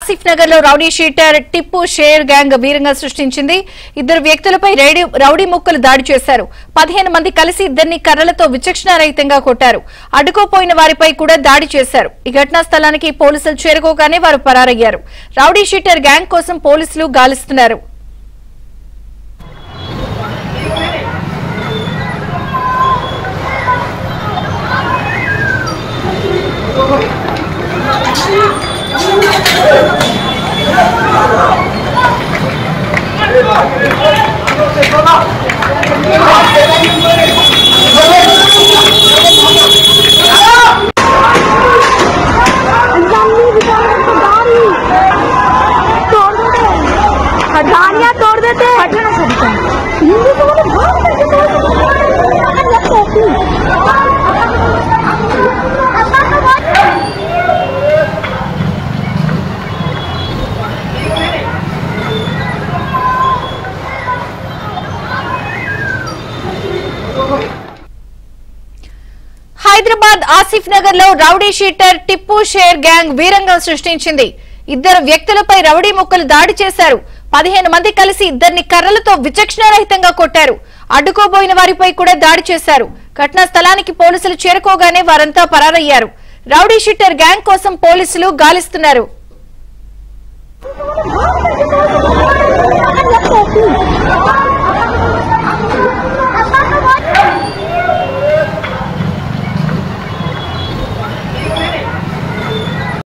ఆసిఫ్ నగర్ లో rowdy sheeter Tippu Sher gang వీరంగా సృష్టించింది. ఇద్దరు వ్యక్తులపై రౌడీ ముక్కలు దాడి చేశారు. 15 మంది కలిసి ఇద్దరిని కర్రలతో విచక్షణారహితంగా కొట్టారు. అడ్డుకోపోయిన వారిపై కూడా దాడి చేశారు. ఈ ఘటనా స్థలానికి పోలీసులు చేరుకోగానే వారు పరారయ్యారు. రౌడీ షీటర్ గ్యాంగ్ కోసం పోలీసులు గాలిస్తున్నారు. गाड़ियाँ तोड़ देते హైదరాబాద్ ఆసిఫ్ నగర్ లో rowdy sheeter Tippu Sher gang వీరంగా సృష్టించింది. ఇద్దరు వ్యక్తులపై రౌడీ ముక్కలు దాడి చేశారు. 15 మంది కలిసి ఇద్దరిని కర్రలతో విచక్షణారహితంగా కొట్టారు. అడ్డుకోబోయిన వారిపై కూడా దాడి చేశారు. ఘటనా స్థలానికి పోలీసులు చేరుకోగానే వారంతా పరారయ్యారు. రౌడీ షీటర్ గ్యాంగ్ కోసం పోలీసులు గాలిస్తున్నారు.